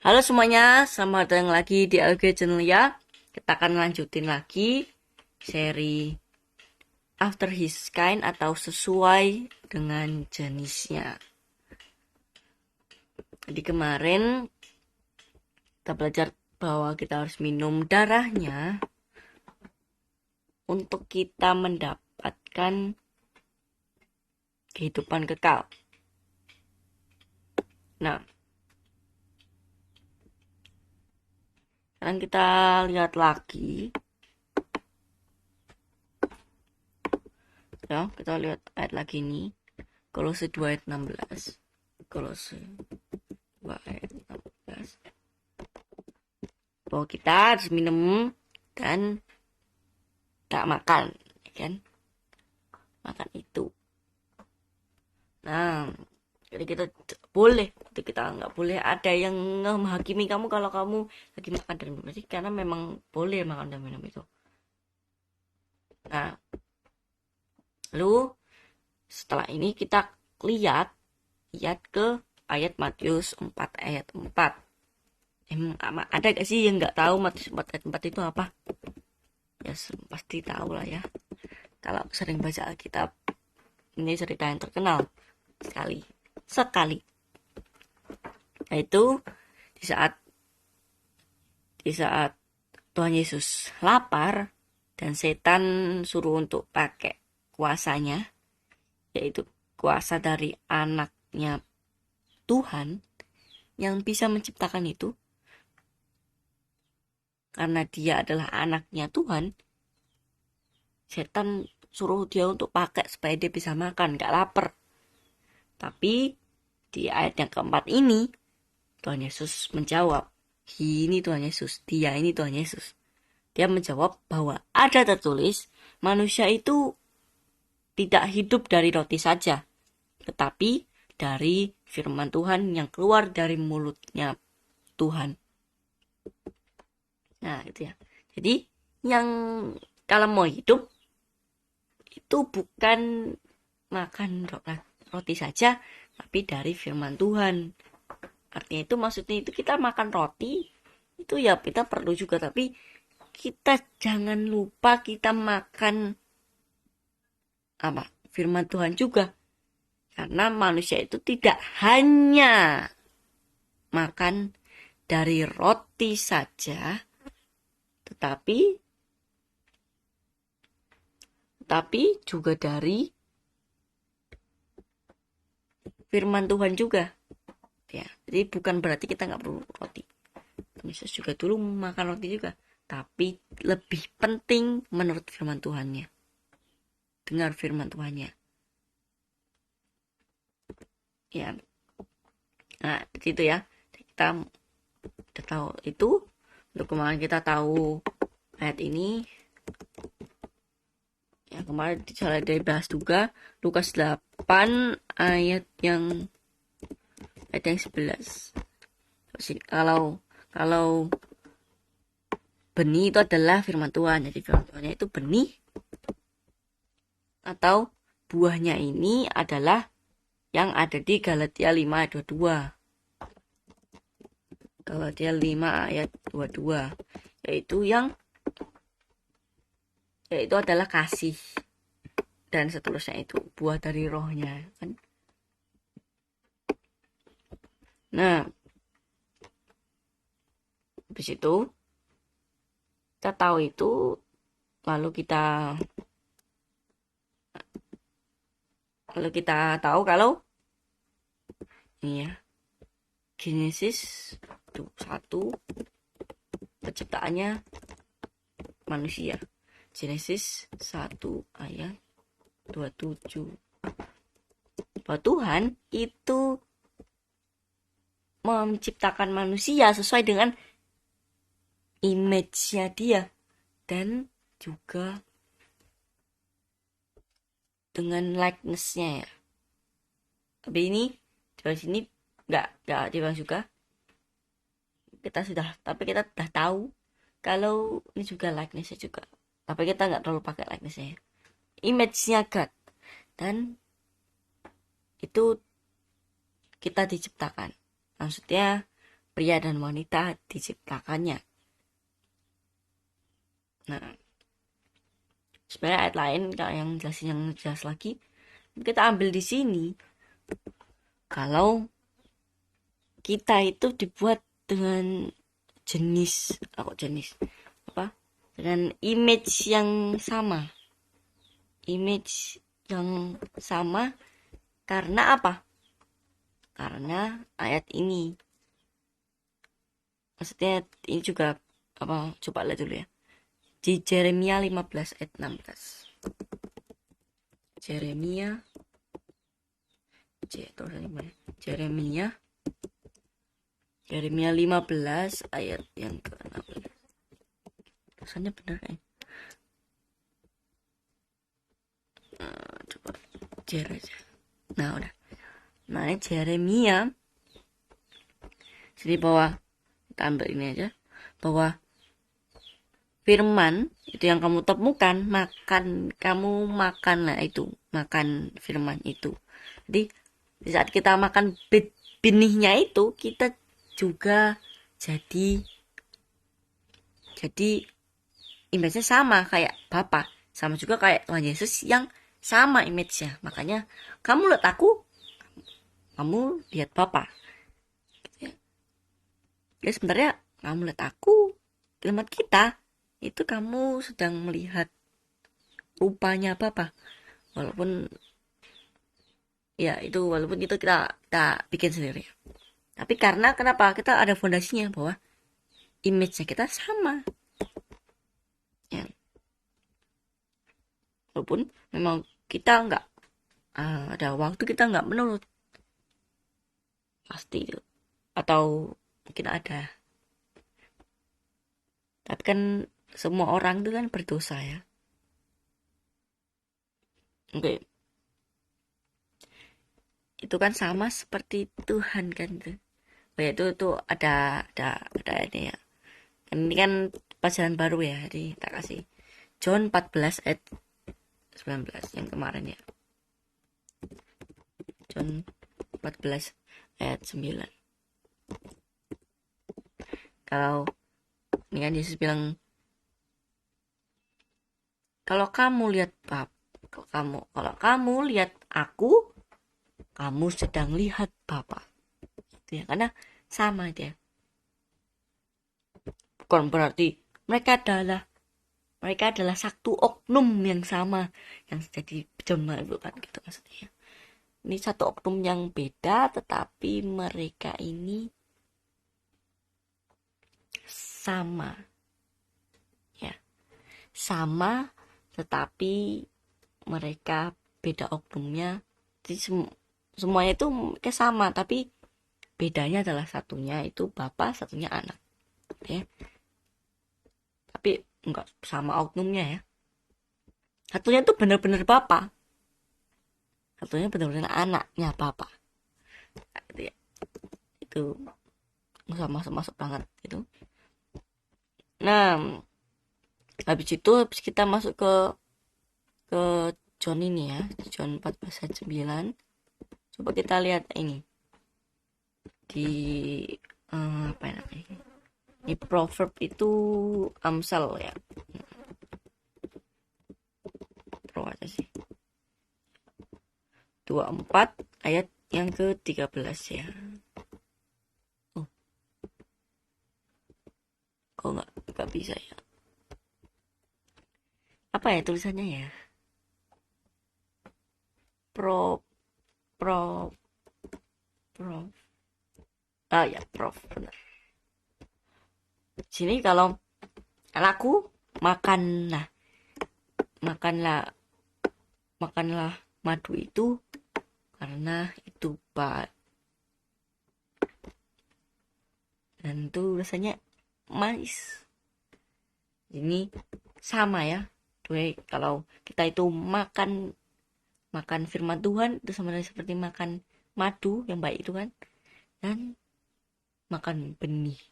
Halo semuanya, selamat datang lagi di LG Channel ya. Kita akan lanjutin lagi seri After His Kind atau sesuai dengan jenisnya. Jadi kemarin kita belajar bahwa kita harus minum darahnya untuk kita mendapatkan kehidupan kekal. Nah, sekarang kita lihat lagi. Ya, kita lihat ayat lagi nih. Kolose 2 ayat 16. Kolose 2 ayat 16. Bahwa kita harus minum dan tak makan, ya kan? Makan itu. Nah, jadi kita boleh, itu kita nggak boleh ada yang menghakimi kamu kalau kamu lagi makan dan minum. Jadi karena memang boleh makan dan minum itu. Nah, lalu setelah ini kita lihat ke ayat Matius 4 ayat 4. Ada gak sih yang nggak tahu Matius 4 ayat 4 itu apa? Ya pasti tahu lah ya. Kalau sering baca Alkitab, ini cerita yang terkenal sekali. Yaitu di saat Tuhan Yesus lapar dan setan suruh untuk pakai kuasanya, yaitu kuasa dari anaknya Tuhan yang bisa menciptakan itu. Karena dia adalah anaknya Tuhan, setan suruh dia untuk pakai supaya dia bisa makan, gak lapar. Tapi di ayat yang keempat ini, Tuhan Yesus menjawab, ini Tuhan Yesus, dia ini Tuhan Yesus. Dia menjawab bahwa ada tertulis, manusia itu tidak hidup dari roti saja, tetapi dari firman Tuhan yang keluar dari mulutnya Tuhan. Nah, itu ya. Jadi, yang kalau mau hidup, itu bukan makan roti saja, tapi dari firman Tuhan. Artinya itu maksudnya itu kita makan roti, itu ya kita perlu juga, tapi kita jangan lupa kita makan apa? Firman Tuhan juga. Karena manusia itu tidak hanya makan dari roti saja, tetapi juga dari firman Tuhan juga. Ya, jadi bukan berarti kita nggak perlu roti. Yesus juga dulu makan roti juga, tapi lebih penting menurut firman Tuhannya. Dengar firman Tuhannya. Ya, nah itu ya. Kita udah tahu itu. Untuk kemarin kita tahu ayat ini. Ya, kemarin sudah dibahas juga Lukas 8 ayat yang 11. Kalau benih itu adalah firman Tuhan. Jadi firman Tuhannya itu benih, atau buahnya ini adalah yang ada di Galatia 5 ayat 22. Galatia 5 ayat 22. Yaitu adalah kasih dan seterusnya, itu buah dari rohnya kan. Nah, habis itu kita tahu itu, lalu kita tahu kalau ini ya, Genesis 1 penciptaannya manusia. Genesis 1 ayat 27. Bahwa Tuhan itu menciptakan manusia sesuai dengan image-nya dia dan juga dengan likeness-nya ya. Tapi ini di sini nggak dibahas juga. Tapi kita sudah tahu kalau ini juga likeness-nya juga. Tapi kita nggak terlalu pakai likeness-nya ya. Image-nya God. Dan itu kita diciptakan. Maksudnya pria dan wanita diciptakannya. Nah, sebenarnya ayat lain yang jelasin yang jelas lagi kita ambil di sini, kalau kita itu dibuat dengan jenis apa, dengan image yang sama. Karena apa? Karena ayat ini, maksudnya ini juga apa, coba lihat dulu ya, di Yeremia 15 ayat 16. Yeremia 15 ayat yang ke-16. Rasanya benar kan? Coba share aja. Nah, udah. Nah, ini Yeremia. Sini bawah, kita ambil ini aja. Bahwa firman itu yang kamu temukan, kamu makanlah itu, makan firman itu. Jadi di saat kita makan benihnya itu, kita juga jadi image-nya sama kayak Bapa, sama juga kayak Tuhan Yesus yang sama image-nya. Makanya kamu lihat aku, kamu lihat Bapa. Ya sebenarnya kamu lihat aku, lihat kita, itu kamu sedang melihat rupanya Bapa. Walaupun ya itu, walaupun itu kita bikin sendiri. Tapi karena kenapa? Kita ada fondasinya bahwa image-nya kita sama. Ya. Walaupun memang kita nggak ada waktu kita nggak menurut, pasti itu, atau mungkin ada. Tapi kan semua orang itu kan berdosa ya. Oke. Itu kan sama seperti Tuhan kan tuh. Oh ya, itu ada ini ya. Ini kan pelajaran baru ya, jadi tak kasih John 14 ayat 19 yang kemarin ya. John 14 ayat 9. Kalau ini kan Yesus bilang, kalau kamu lihat aku, kamu sedang lihat Bapa. Itu ya, karena sama dia. Bukan berarti mereka adalah satu oknum yang sama yang jadi jemaat, bukan gitu maksudnya. Ini satu oknum yang beda, tetapi mereka ini sama. Ya. Sama, tetapi mereka beda oknumnya. Jadi semuanya itu kayak sama, tapi bedanya adalah satunya itu Bapak, satunya anak. Ya. Tapi enggak sama oknumnya ya. Satunya itu benar-benar Bapak. Satunya benar-benar anaknya Bapak. Nah, itu ya. Itu nggak masuk banget gitu. Nah, habis kita masuk ke John ini ya, John 14 ayat 9. Coba kita lihat ini di apa namanya? Ini proverb itu Amsal ya. Pro aja sih. 24 ayat yang ke-13 ya. Oh. Kok nggak bisa ya? Apa ya tulisannya ya? Pro ya, prof, benar. Sini kalau anakku makanlah madu itu karena itu baik dan itu rasanya manis. Ini sama ya. Kalau kita itu makan firman Tuhan itu sama seperti makan madu yang baik itu kan, dan makan benih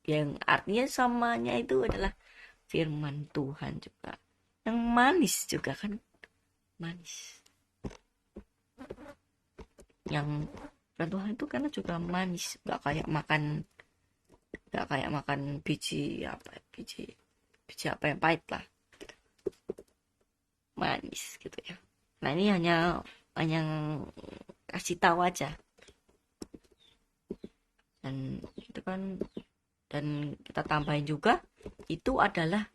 yang artinya samanya itu adalah firman Tuhan juga yang manis juga kan, manis yang firman Tuhan itu karena juga manis, nggak kayak makan biji apa yang pahit lah, manis gitu ya. Nah ini hanya kasih tahu aja, dan itu kan, dan kita tambahin juga itu adalah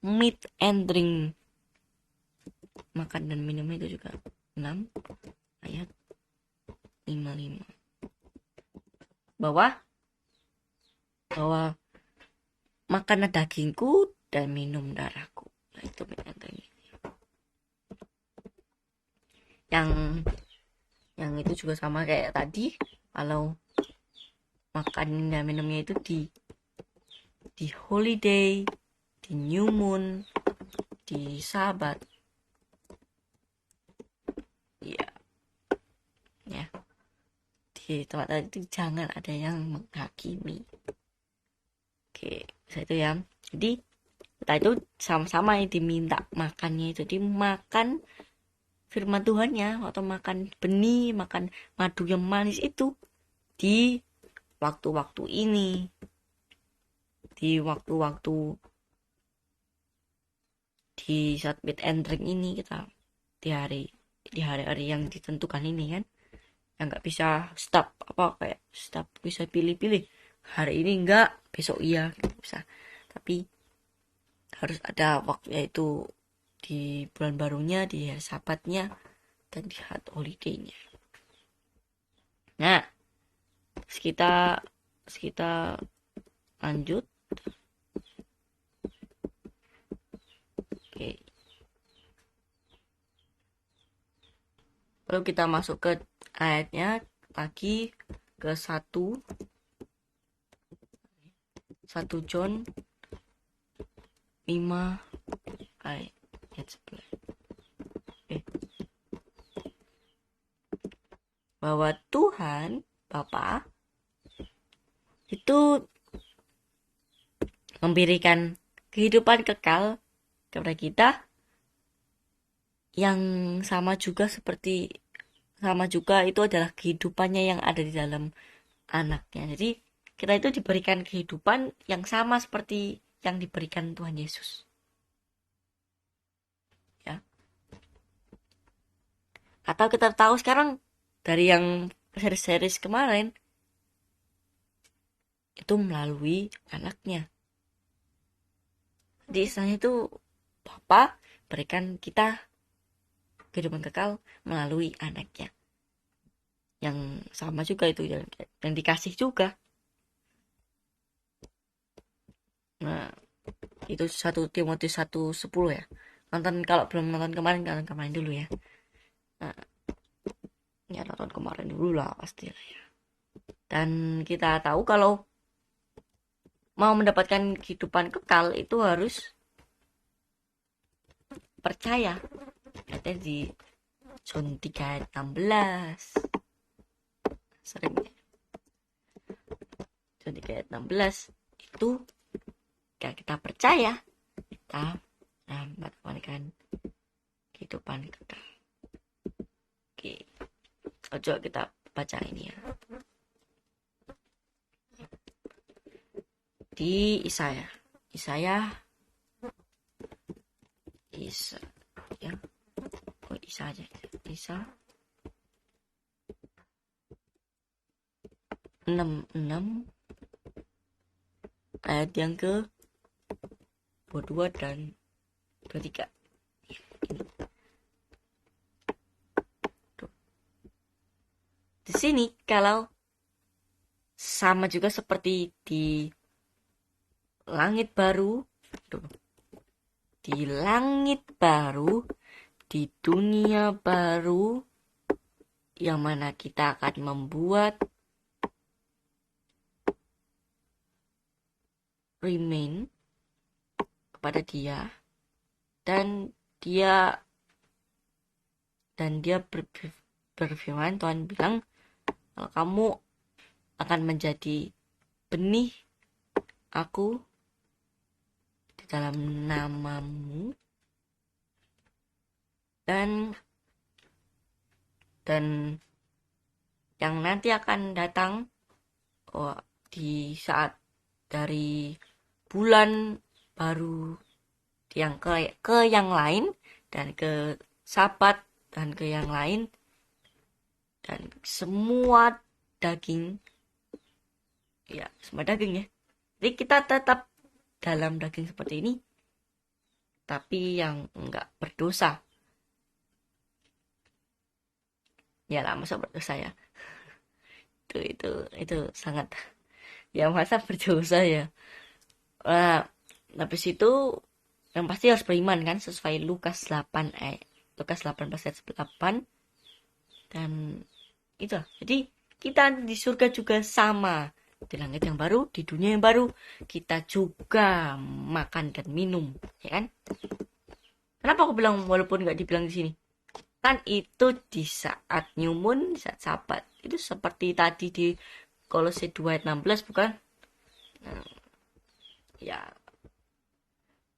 meat and drink, makan dan minum itu juga 6 ayat 55 bahwa makanlah dagingku dan minum darahku. Nah, itu meat and drink. Yang itu juga sama kayak tadi, kalau makan dan minumnya itu di holiday, di new moon, di sabat, ya di tempat tadi itu jangan ada yang menghakimi. Oke, itu ya. Jadi kita itu sama-sama yang diminta makannya, jadi makan firman Tuhannya atau makan benih, makan madu yang manis itu di waktu-waktu ini, di waktu-waktu di saat meat and drink ini, kita di hari-hari yang ditentukan ini kan, yang nggak bisa stop, kayak stop bisa pilih-pilih, hari ini enggak, besok iya, bisa, tapi harus ada waktu, yaitu di bulan barunya, di hari sabatnya, dan di hari holiday-nya. Nah, kita lanjut. Oke. Lalu kita masuk ke ayatnya lagi, ke 1 John 5 ayat 11. Bahwa Tuhan Bapa itu memberikan kehidupan kekal kepada kita, yang sama juga itu adalah kehidupannya yang ada di dalam anaknya. Jadi kita itu diberikan kehidupan yang sama seperti yang diberikan Tuhan Yesus, ya. Atau kita tahu sekarang dari yang series kemarin, itu melalui anaknya. Jadi istilahnya itu Bapa berikan kita kehidupan kekal melalui anaknya, yang sama juga itu yang dikasih juga. Nah, itu 1 Timotius 1:10 ya. Kalau belum nonton kemarin dulu ya. Nah, ya nonton kemarin dulu lah pasti lah ya. Dan kita tahu kalau mau mendapatkan kehidupan kekal itu harus percaya. Ada di John 3 ayat 16. Sering ya. John 3 ayat 16 itu kita percaya, kita mendapatkan kehidupan kekal. Oke, coba kita baca ini ya. Di Yesaya ya. Isa aja. Isa 66 ayat yang ke 22 dan 23. Di sini kalau sama juga seperti di langit baru, di dunia baru, yang mana kita akan membuat remain kepada Dia, dan dia berfirman, Tuhan bilang, kalau kamu akan menjadi benih Aku di dalam namamu, dan dan yang nanti akan datang, di saat dari bulan baru yang ke yang lain, dan ke Sabat, dan ke yang lain, dan semua daging, ya semua daging ya. Jadi kita tetap dalam daging seperti ini, tapi yang enggak berdosa. Ya lah, masa berdosa ya? Itu sangat, ya masa berdosa ya. Nah, habis itu yang pasti harus beriman kan, sesuai Lukas 18 ayat 8. Dan itu, jadi kita di surga juga sama, di langit yang baru, di dunia yang baru, kita juga makan dan minum, ya kan? Kenapa aku bilang walaupun nggak dibilang di sini? Kan itu di saat new moon, di saat Sabat. Itu seperti tadi di Kolose 2 ayat 16, bukan? Nah, ya.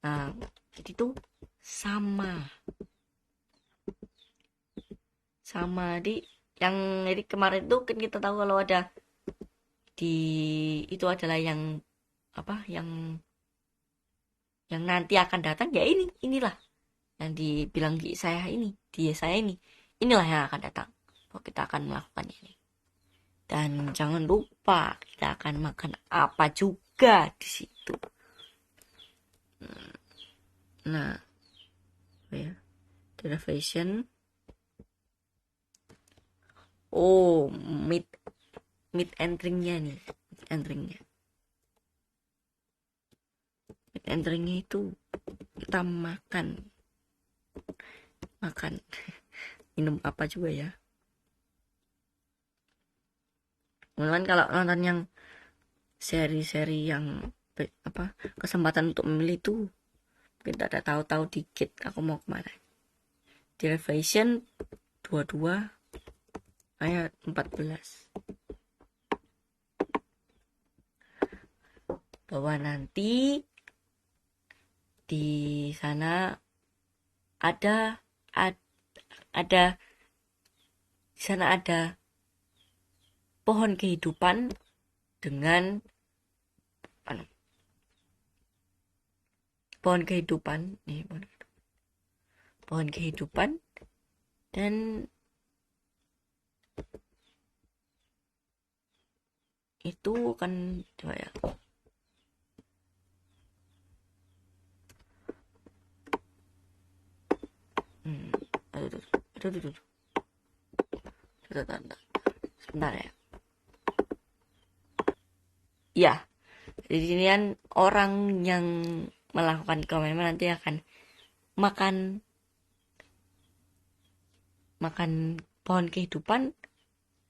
Nah, jadi itu sama. Sama di yang jadi kemarin tuh kan kita tahu kalau ada di itu adalah yang apa, yang nanti akan datang, ya inilah yang dibilang di saya ini, di saya inilah yang akan datang. Bahwa kita akan melakukan ini. Dan jangan lupa kita akan makan apa juga di situ. Nah, ya, derivation. Oh, meat entering-nya nih, meat entering-nya. Meat entering-nya itu kita makan minum apa juga ya. Teman-teman kalau nonton yang seri-seri yang kesempatan untuk memilih tuh kita ada tahu-tahu dikit aku mau kemana. Derivation 22 ayat 14, bahwa nanti di sana ada di sana ada pohon kehidupan dengan pohon kehidupan dan itu kan coba ya, aduh, sebentar ya. Ya, di sini kan orang yang melakukan komitmen nanti akan makan pohon kehidupan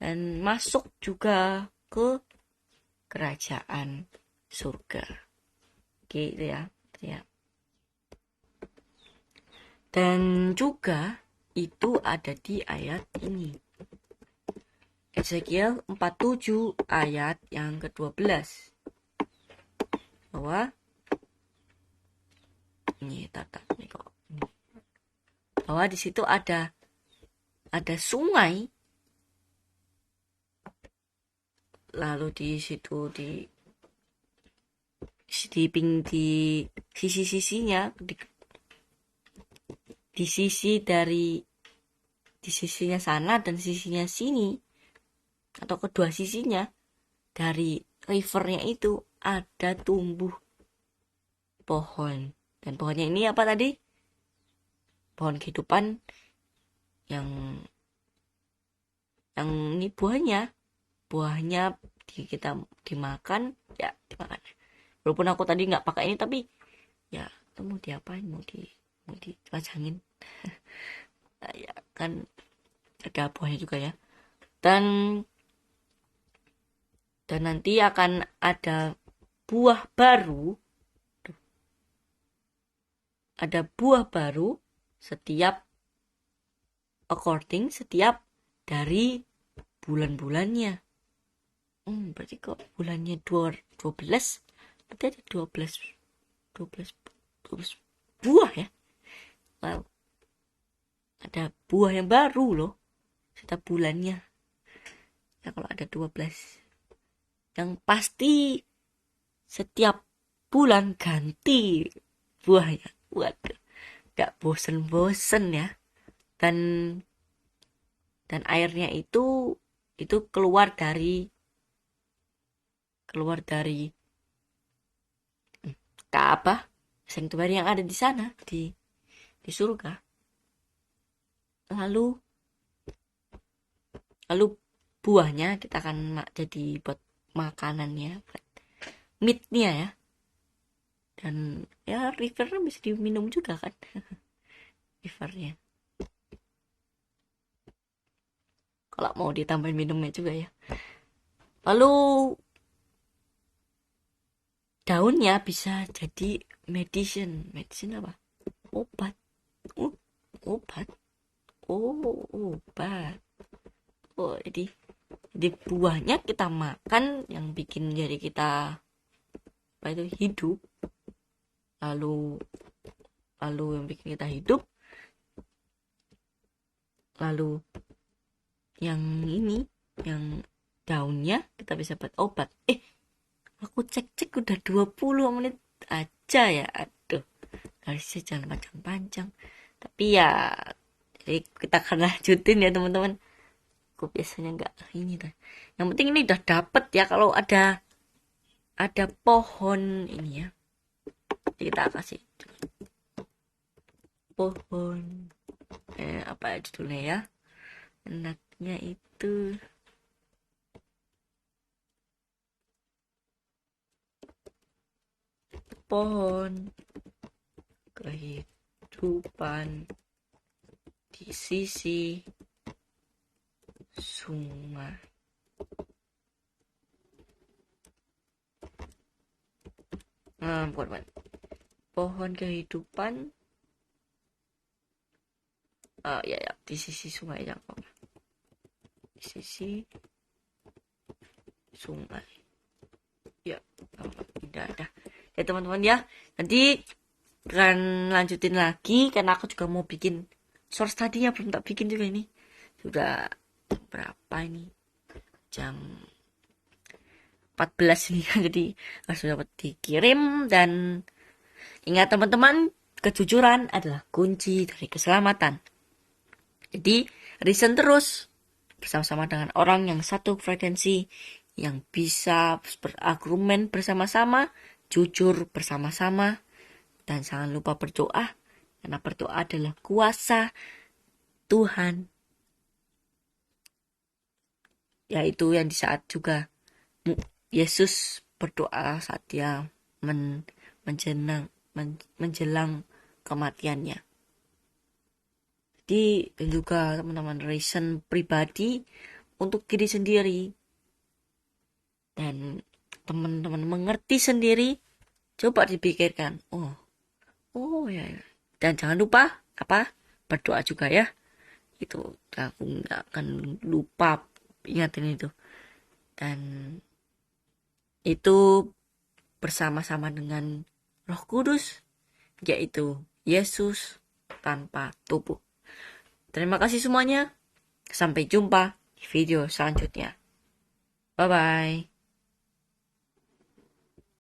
dan masuk juga ke kerajaan surga. Gitu ya. Dan juga itu ada di ayat ini. Ezekiel 47 ayat yang ke-12. Bahwa bahwa di situ ada sungai, lalu di situ di sisi-sisinya, di sisinya sana dan sisinya sini, atau kedua sisinya dari rivernya itu ada tumbuh pohon, dan pohonnya ini apa tadi? Pohon kehidupan yang ini buahnya kita dimakan ya, dimakan. Walaupun aku tadi nggak pakai ini, tapi ya itu mau diapain, mau dipajangin. Nah, ya kan ada buahnya juga ya. Dan nanti akan ada buah baru. Ada buah baru setiap dari bulan-bulannya. Berarti kok bulannya 12, berarti ada 12 buah ya. Wow. ada buah yang baru loh setiap bulannya. Ya kalau ada 12. Yang pasti setiap bulan ganti buahnya. Waduh, gak bosen-bosen ya. Dan airnya itu keluar dari Ka'bah, sanctuary yang ada di sana di surga. Lalu buahnya kita akan jadi buat makanannya, buat meatnya ya. Dan ya rivernya bisa diminum juga kan. Rivernya. Kalau mau ditambahin minumnya juga ya. Lalu daunnya bisa jadi medicine apa? Obat. Obat. Obat. Jadi buahnya kita makan yang bikin jadi kita apa itu hidup. Lalu yang bikin kita hidup. Lalu yang ini, yang daunnya kita bisa buat obat. Aku cek udah 20 menit aja ya. Aduh, harusnya jangan panjang-panjang. Tapi ya, jadi kita akan lanjutin ya teman-teman. Aku biasanya nggak ini tuh. Yang penting ini udah dapet ya. Kalau ada pohon ini ya. Kita kasih pohon. Apa ya judulnya ya? Enaknya itu pohon kehidupan di sisi sungai. Bukan. Pohon kehidupan. Ya, di sisi sungai ya. Di sisi sungai. Ya, tidak ada. Ya teman-teman ya. Nanti akan lanjutin lagi karena aku juga mau bikin source tadinya belum tak bikin juga ini. Sudah berapa ini? Jam 14 ini kan, jadi harus dapat dikirim. Dan ingat teman-teman, kejujuran adalah kunci dari keselamatan. Jadi reason terus bersama-sama dengan orang yang satu frekuensi, yang bisa berargumen bersama-sama, jujur bersama-sama, dan jangan lupa berdoa, karena berdoa adalah kuasa Tuhan. Yaitu yang di saat juga Yesus berdoa saat dia menjelang kematiannya. Jadi dan juga teman-teman reason pribadi untuk diri sendiri. Dan teman-teman mengerti sendiri, coba dipikirkan. Oh ya. Dan jangan lupa berdoa juga ya. Itu aku nggak akan lupa ingatin itu. Dan itu bersama-sama dengan Roh Kudus, yaitu Yesus tanpa tubuh. Terima kasih semuanya. Sampai jumpa di video selanjutnya. Bye-bye.